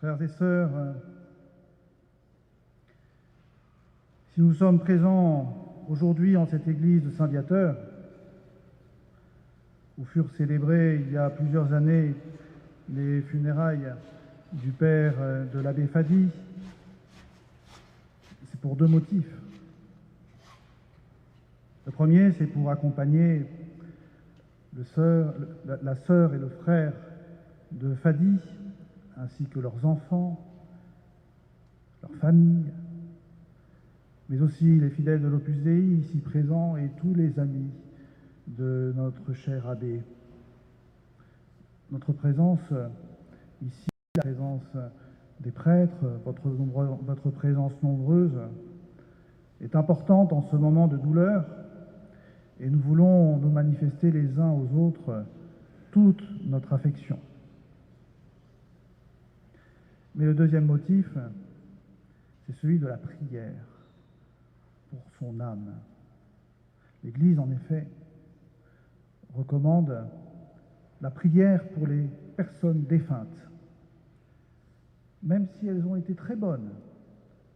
Frères et sœurs, si nous sommes présents aujourd'hui en cette église de Saint-Viateur, où furent célébrées il y a plusieurs années les funérailles du père de l'abbé Fadi, c'est pour deux motifs. Le premier, c'est pour accompagner la sœur et le frère de Fadi, ainsi que leurs enfants, leurs familles, mais aussi les fidèles de l'Opus Dei ici présents et tous les amis de notre cher abbé. Notre présence ici, la présence des prêtres, votre présence nombreuse est importante en ce moment de douleur et nous voulons nous manifester les uns aux autres toute notre affection. Mais le deuxième motif, c'est celui de la prière pour son âme. L'Église, en effet, recommande la prière pour les personnes défuntes, même si elles ont été très bonnes,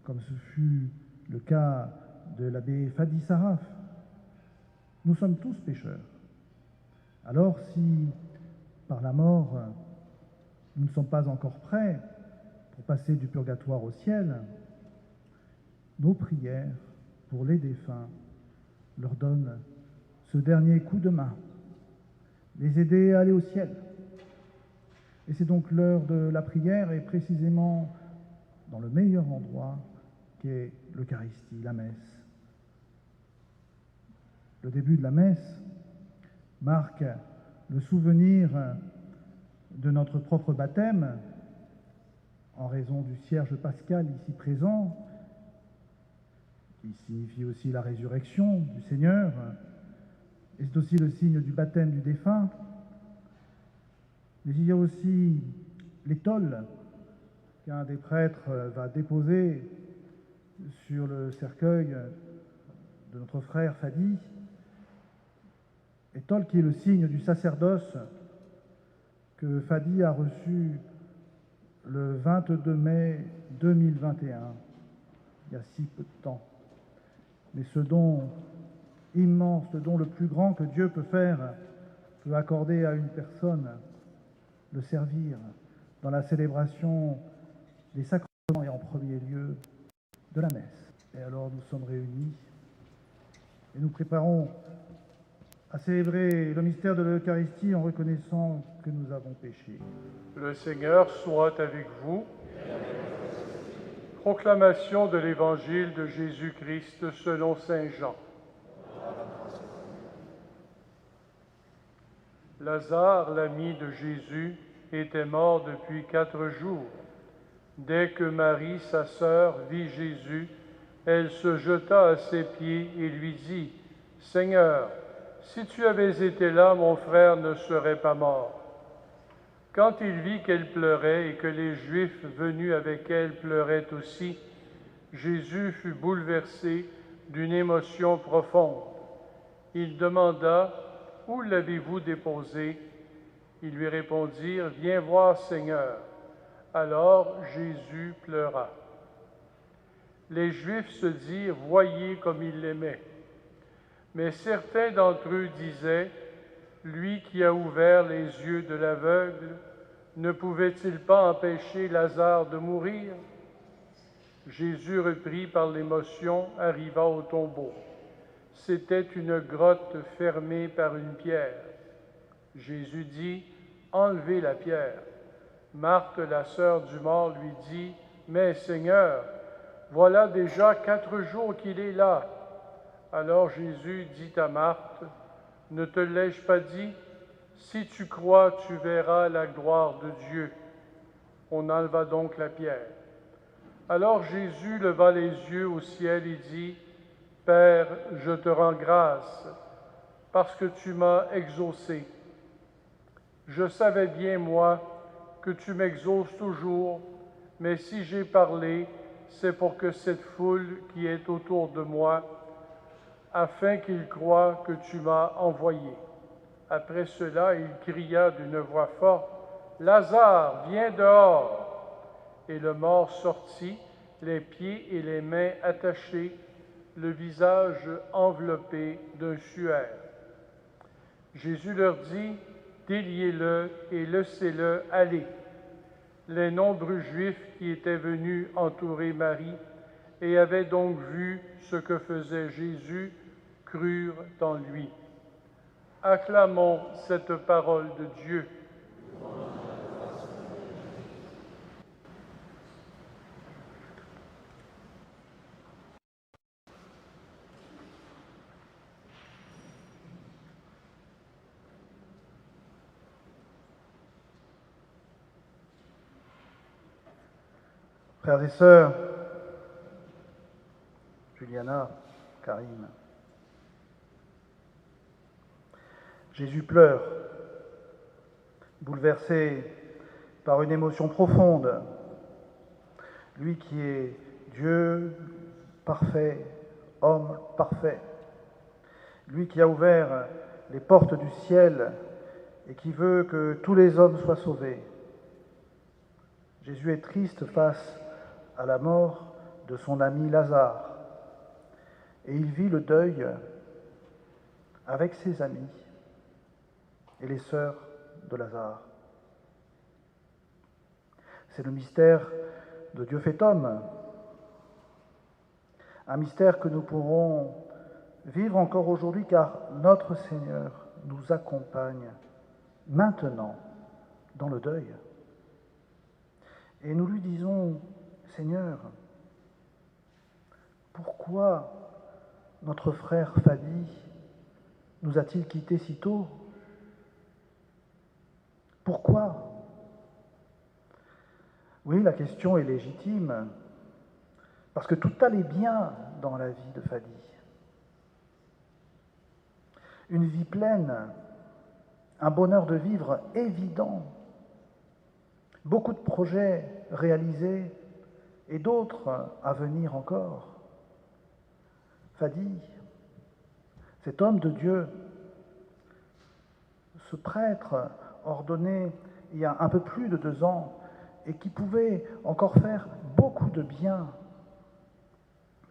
comme ce fut le cas de l'abbé Fadi Saraf. Nous sommes tous pécheurs. Alors si, par la mort, nous ne sommes pas encore prêts pour passer du purgatoire au ciel, nos prières pour les défunts leur donnent ce dernier coup de main, les aider à aller au ciel. Et c'est donc l'heure de la prière et précisément dans le meilleur endroit qu'est l'Eucharistie, la messe. Le début de la messe marque le souvenir de notre propre baptême en raison du cierge pascal ici présent, qui signifie aussi la résurrection du Seigneur, et c'est aussi le signe du baptême du défunt. Mais il y a aussi l'étole qu'un des prêtres va déposer sur le cercueil de notre frère Fadi, étole qui est le signe du sacerdoce que Fadi a reçu le 22 mai 2021, il y a si peu de temps. Mais ce don immense, le don le plus grand que Dieu peut faire, peut accorder à une personne, le servir dans la célébration des sacrements et en premier lieu de la messe. Et alors nous sommes réunis et nous préparons à célébrer le mystère de l'Eucharistie en reconnaissant que nous avons péché. Le Seigneur soit avec vous. Proclamation de l'Évangile de Jésus-Christ selon saint Jean. Lazare, l'ami de Jésus, était mort depuis 4 jours. Dès que Marie, sa sœur, vit Jésus, elle se jeta à ses pieds et lui dit, « Seigneur, si tu avais été là, mon frère ne serait pas mort. » Quand il vit qu'elle pleurait et que les Juifs venus avec elle pleuraient aussi, Jésus fut bouleversé d'une émotion profonde. Il demanda, « Où l'avez-vous déposé ?» Ils lui répondirent, « Viens voir, Seigneur. » Alors Jésus pleura. Les Juifs se dirent, « Voyez comme il l'aimait. » Mais certains d'entre eux disaient, « Lui qui a ouvert les yeux de l'aveugle, ne pouvait-il pas empêcher Lazare de mourir ?» Jésus, repris par l'émotion, arriva au tombeau. C'était une grotte fermée par une pierre. Jésus dit, « Enlevez la pierre. » Marthe, la sœur du mort, lui dit, « Mais Seigneur, voilà déjà 4 jours qu'il est là. » Alors Jésus dit à Marthe, « Ne te l'ai-je pas dit? Si tu crois, tu verras la gloire de Dieu. » On enleva donc la pierre. Alors Jésus leva les yeux au ciel et dit, « Père, je te rends grâce, parce que tu m'as exaucé. Je savais bien, moi, que tu m'exauces toujours, mais si j'ai parlé, c'est pour que cette foule qui est autour de moi, afin qu'ils croient que tu m'as envoyé. » Après cela, il cria d'une voix forte, « Lazare, viens dehors !» Et le mort sortit, les pieds et les mains attachés, le visage enveloppé d'un suaire. Jésus leur dit, « Déliez-le et laissez-le aller. » Les nombreux Juifs qui étaient venus entourer Marie et avaient donc vu ce que faisait Jésus crurent en lui. Acclamons cette parole de Dieu. Frères et sœurs, Juliana, Karim, Jésus pleure, bouleversé par une émotion profonde. Lui qui est Dieu parfait, homme parfait, lui qui a ouvert les portes du ciel et qui veut que tous les hommes soient sauvés. Jésus est triste face à la mort de son ami Lazare et il vit le deuil avec ses amis et les sœurs de Lazare. C'est le mystère de Dieu fait homme, un mystère que nous pourrons vivre encore aujourd'hui car notre Seigneur nous accompagne maintenant dans le deuil. Et nous lui disons, Seigneur, pourquoi notre frère Fadi nous a-t-il quittés si tôt? Pourquoi? Oui, la question est légitime, parce que tout allait bien dans la vie de Fadi. Une vie pleine, un bonheur de vivre évident, beaucoup de projets réalisés et d'autres à venir encore. Fadi, cet homme de Dieu, ce prêtre ordonné il y a un peu plus de 2 ans et qui pouvait encore faire beaucoup de bien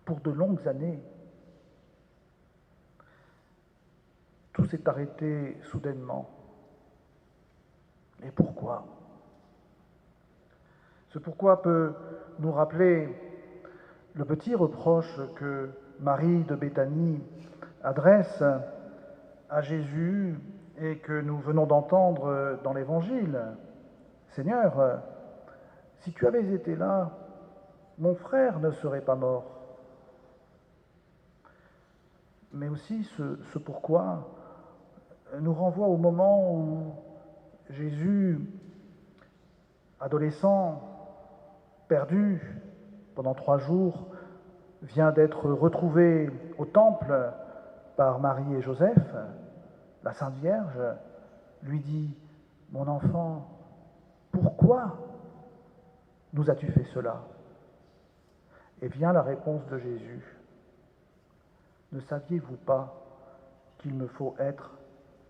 pour de longues années. Tout s'est arrêté soudainement. Et pourquoi? Ce pourquoi peut nous rappeler le petit reproche que Marie de Béthanie adresse à Jésus et que nous venons d'entendre dans l'Évangile. Seigneur, si tu avais été là, mon frère ne serait pas mort. Mais aussi ce pourquoi nous renvoie au moment où Jésus, adolescent, perdu pendant 3 jours, vient d'être retrouvé au temple par Marie et Joseph. La Sainte Vierge lui dit, « Mon enfant, pourquoi nous as-tu fait cela ?» Et vient la réponse de Jésus, « Ne saviez-vous pas qu'il me faut être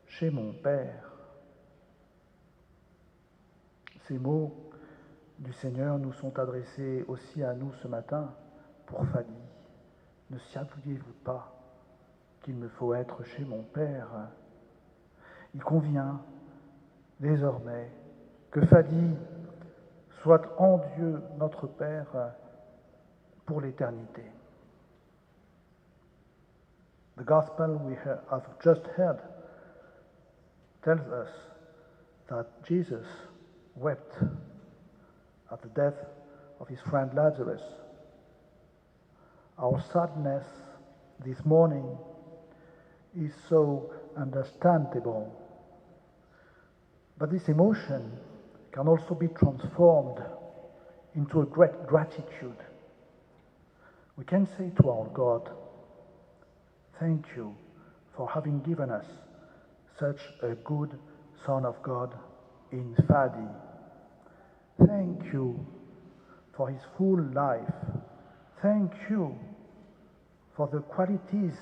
chez mon Père ?» Ces mots du Seigneur nous sont adressés aussi à nous ce matin pour Fadi. Ne saviez-vous pas qu'il me faut être chez mon Père? Il convient désormais que Fadi soit en Dieu notre Père pour l'éternité. The Gospel we have just heard tells us that Jesus wept at the death of his friend Lazarus. Our sadness this morning is so understandable, but this emotion can also be transformed into a great gratitude. We can say to our God, thank you for having given us such a good Son of God in Fadi. Thank you for his full life. Thank you for the qualities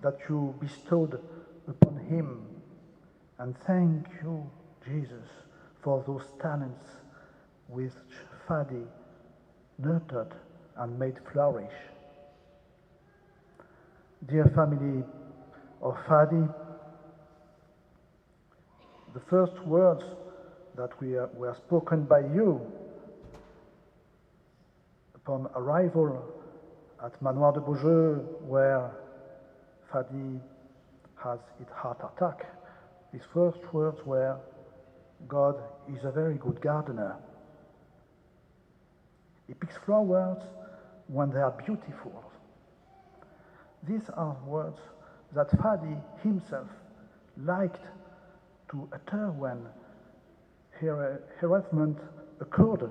that you bestowed upon him. And thank you, Jesus, for those talents which Fadi nurtured and made flourish. Dear family of Fadi, the first words that were spoken by you upon arrival at Manoir de Beaujeu, where Fadi has its heart attack, his first words were, God is a very good gardener. He picks flowers when they are beautiful. These are words that Fadi himself liked to utter when harassment occurred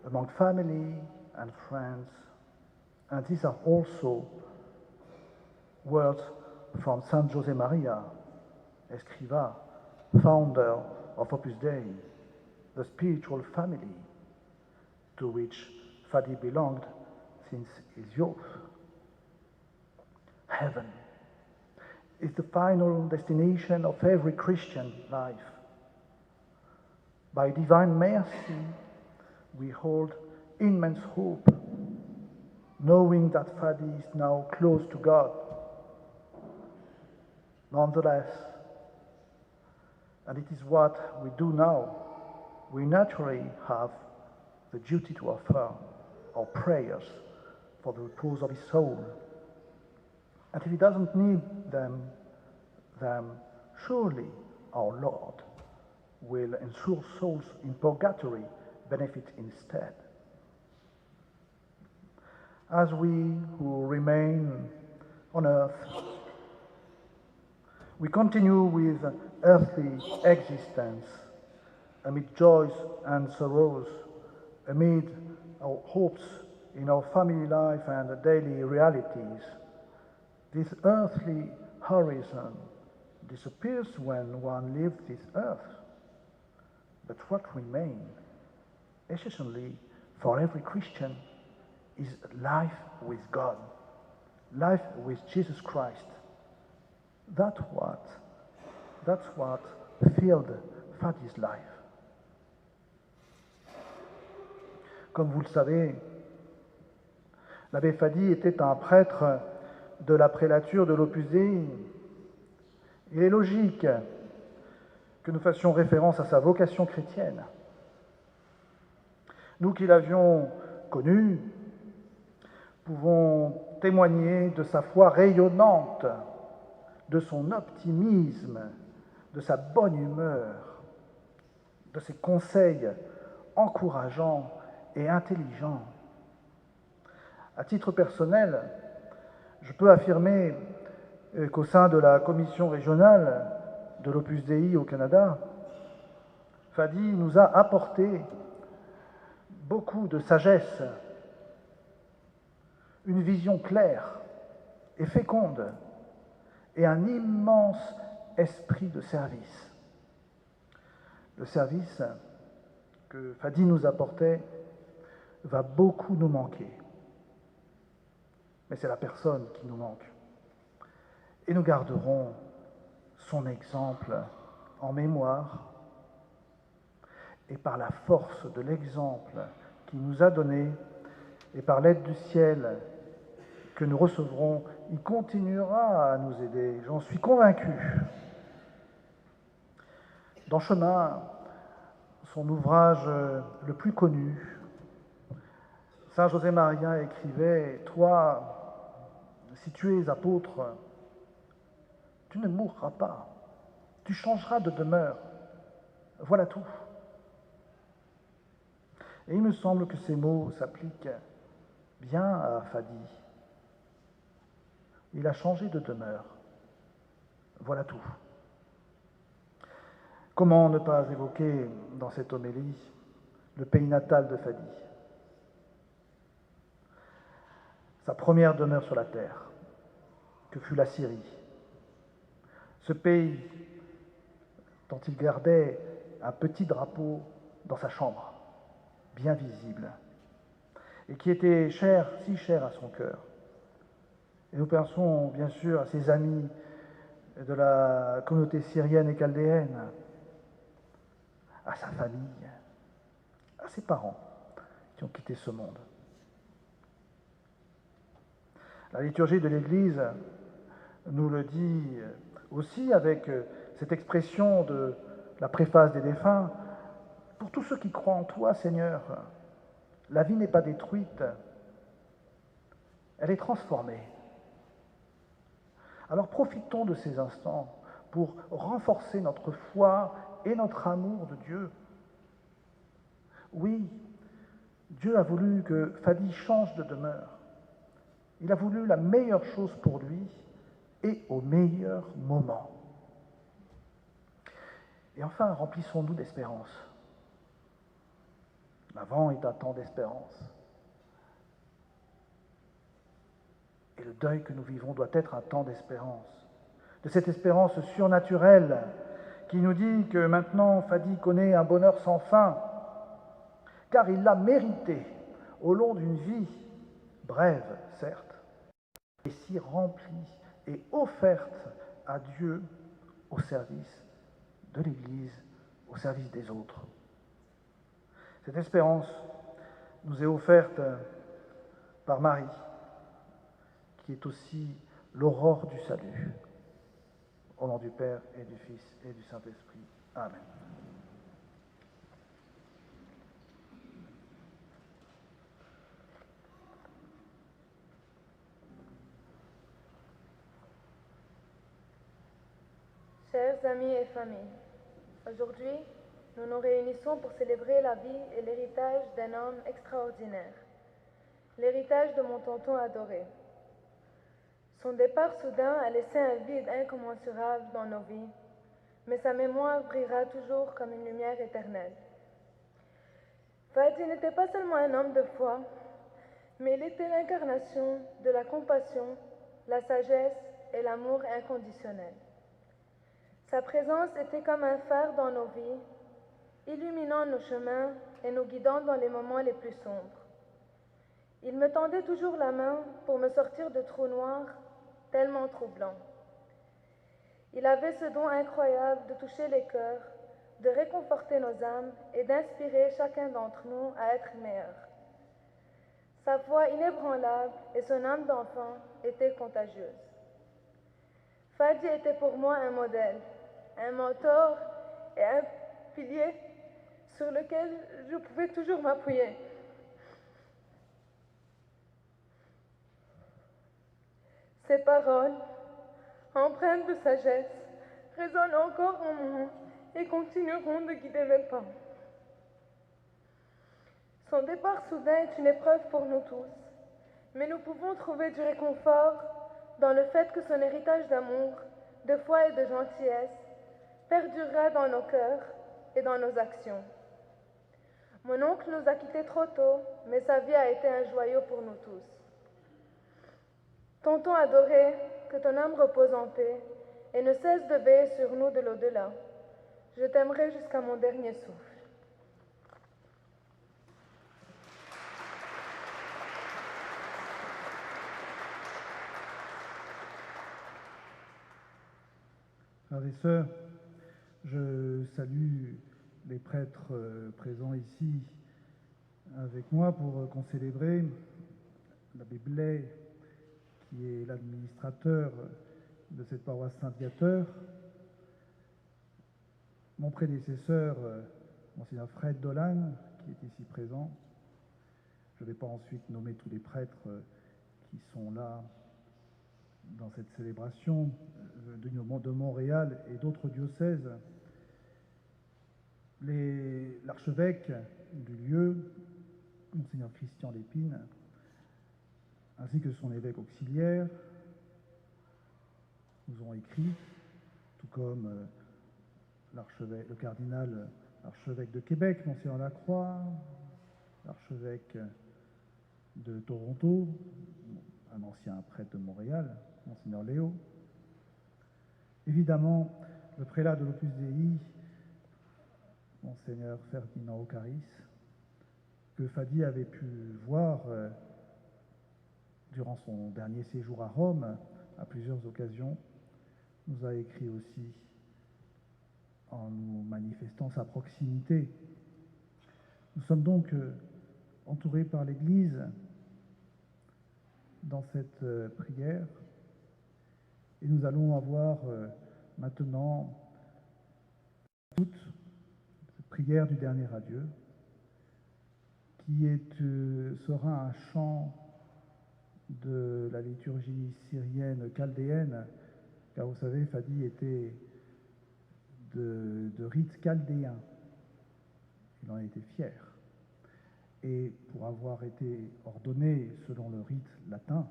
among family and friends. And these are also words from Saint José Maria Escrivá, founder of Opus Dei, the spiritual family to which Fadi belonged since his youth. Heaven is the final destination of every Christian life. By divine mercy, we hold immense hope, knowing that Fadi is now close to God. Nonetheless, and it is what we do now, we naturally have the duty to offer our prayers for the repose of his soul. And if he doesn't need them, then surely our Lord will ensure souls in purgatory benefit instead. As we who remain on earth, we continue with earthly existence amid joys and sorrows, amid our hopes in our family life and daily realities. This earthly horizon disappears when one leaves this earth. But what remains, essentially for every Christian, is life with God, life with Jesus Christ. That's what filled Fadi's life. Comme vous le savez, l'abbé Fadi était un prêtre de la prélature de l'Opus Dei. Il est logique que nous fassions référence à sa vocation chrétienne. Nous qui l'avions connu, pouvons témoigner de sa foi rayonnante, de son optimisme, de sa bonne humeur, de ses conseils encourageants et intelligents. À titre personnel, je peux affirmer qu'au sein de la commission régionale de l'Opus Dei au Canada, Fadi nous a apporté beaucoup de sagesse, une vision claire et féconde et un immense esprit de service. Le service que Fadi nous apportait va beaucoup nous manquer. Mais c'est la personne qui nous manque. Et nous garderons son exemple en mémoire et par la force de l'exemple qu'il nous a donné et par l'aide du ciel que nous recevrons, il continuera à nous aider, j'en suis convaincu. Dans Chemin, son ouvrage le plus connu, Saint José Maria écrivait « Toi, si tu es apôtre, tu ne mourras pas, tu changeras de demeure, voilà tout. » Et il me semble que ces mots s'appliquent bien à Fadi. Il a changé de demeure, voilà tout. Comment ne pas évoquer dans cette homélie le pays natal de Fadi, sa première demeure sur la terre, que fut la Syrie, ce pays dont il gardait un petit drapeau dans sa chambre, bien visible, et qui était cher, si cher à son cœur. Et nous pensons bien sûr à ses amis de la communauté syrienne et chaldéenne, à sa famille, à ses parents qui ont quitté ce monde. La liturgie de l'Église nous le dit aussi avec cette expression de la préface des défunts. Pour tous ceux qui croient en toi, Seigneur, la vie n'est pas détruite, elle est transformée. Alors profitons de ces instants pour renforcer notre foi et notre amour de Dieu. Oui, Dieu a voulu que Fadi change de demeure. Il a voulu la meilleure chose pour lui et au meilleur moment. Et enfin, remplissons-nous d'espérance. L'Avent est un temps d'espérance. Et le deuil que nous vivons doit être un temps d'espérance. De cette espérance surnaturelle qui nous dit que maintenant Fadi connaît un bonheur sans fin, car il l'a mérité au long d'une vie, brève certes, et si remplie et offerte à Dieu au service de l'Église, au service des autres. Cette espérance nous est offerte par Marie, qui est aussi l'aurore du salut. Au nom du Père et du Fils et du Saint-Esprit. Amen. Chers amis et familles, aujourd'hui, nous nous réunissons pour célébrer la vie et l'héritage d'un homme extraordinaire, l'héritage de mon tonton adoré. Son départ soudain a laissé un vide incommensurable dans nos vies, mais sa mémoire brillera toujours comme une lumière éternelle. Fadi n'était pas seulement un homme de foi, mais il était l'incarnation de la compassion, la sagesse et l'amour inconditionnel. Sa présence était comme un phare dans nos vies, illuminant nos chemins et nous guidant dans les moments les plus sombres. Il me tendait toujours la main pour me sortir de trous noirs, tellement troublants. Il avait ce don incroyable de toucher les cœurs, de réconforter nos âmes et d'inspirer chacun d'entre nous à être meilleur. Sa voix inébranlable et son âme d'enfant étaient contagieuses. Fadi était pour moi un modèle, un mentor et un pilier sur lequel je pouvais toujours m'appuyer. Ses paroles, empreintes de sagesse, résonnent encore en moi et continueront de guider mes pas. Son départ soudain est une épreuve pour nous tous, mais nous pouvons trouver du réconfort dans le fait que son héritage d'amour, de foi et de gentillesse perdurera dans nos cœurs et dans nos actions. Mon oncle nous a quittés trop tôt, mais sa vie a été un joyau pour nous tous. Tonton adoré, que ton âme repose en paix et ne cesse de veiller sur nous de l'au-delà. Je t'aimerai jusqu'à mon dernier souffle. Frères et sœurs, je salue les prêtres présents ici avec moi pour concélébrer l'abbé Blais, qui est l'administrateur de cette paroisse Saint-Viateur, mon prédécesseur, Monseigneur Fred Dolan, qui est ici présent. Je ne vais pas ensuite nommer tous les prêtres qui sont là dans cette célébration de Montréal et d'autres diocèses. L'archevêque du lieu, Monseigneur Christian Lépine, ainsi que son évêque auxiliaire, nous ont écrit, tout comme le cardinal archevêque de Québec, Monseigneur Lacroix, l'archevêque de Toronto, un ancien prêtre de Montréal, Monseigneur Léo. Évidemment, le prélat de l'Opus Dei, Monseigneur Ferdinand Ocaris, que Fadi avait pu voir durant son dernier séjour à Rome, à plusieurs occasions, nous a écrit aussi en nous manifestant sa proximité. Nous sommes donc entourés par l'Église dans cette prière. Et nous allons avoir maintenant toute cette prière du dernier adieu, qui sera un chant de la liturgie syrienne chaldéenne, car vous savez, Fadi était de rite chaldéen. Il en a été fier. Et pour avoir été ordonné selon le rite latin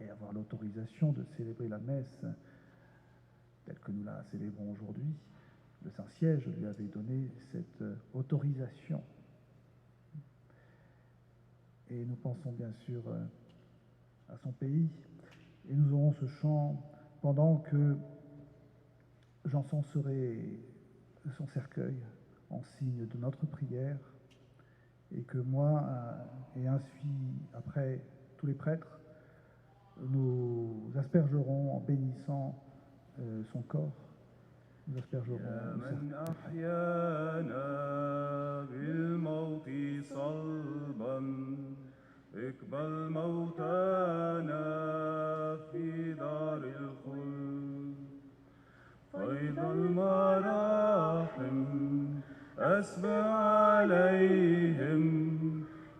et avoir l'autorisation de célébrer la messe telle que nous la célébrons aujourd'hui, le Saint-Siège lui avait donné cette autorisation. Et nous pensons bien sûr à son pays, et nous aurons ce chant pendant que j'encenserai son cercueil en signe de notre prière, et que moi, et ainsi après tous les prêtres, nous aspergerons en bénissant son corps, nous aspergerons اقبل موتانا في دار الخلد فيض المراحم أسبع عليهم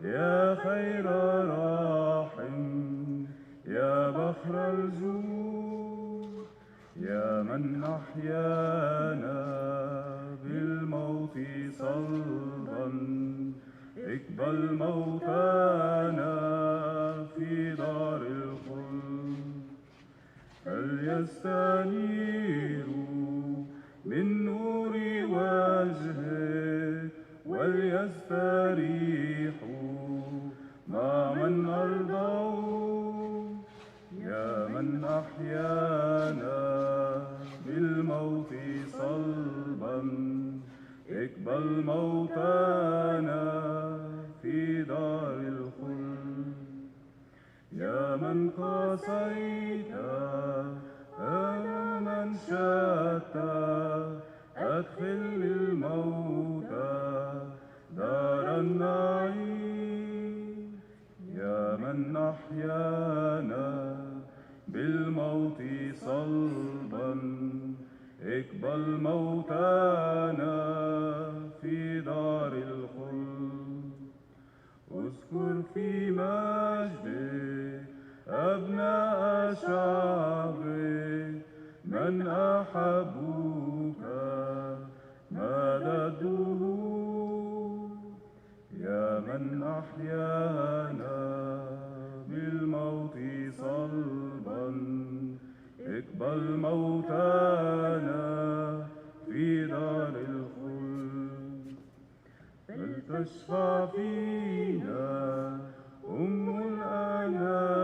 يا خير راحم يا بحر الجود يا من أحيانا بالموت صلبا اقبل موتانا في دار الخلد فليستنيروا من نور وجهه وليستريحوا مع من أرضوا يا من أحيانا بالموت صلبا اقبل موتانا في دار الخلد يا من قاسيت أنا من شتى أدخل للموتى دار النعيم يا من أحيانا بالموت صلبا اقبل موتانا في دار الخلد اذكر في مجدك أبناء شعبك من أحبوك مدى الدهور يا من أحيانا بالموت صلبا اقبل موتانا في دار الخلد فلتشفع فينا أم الأنام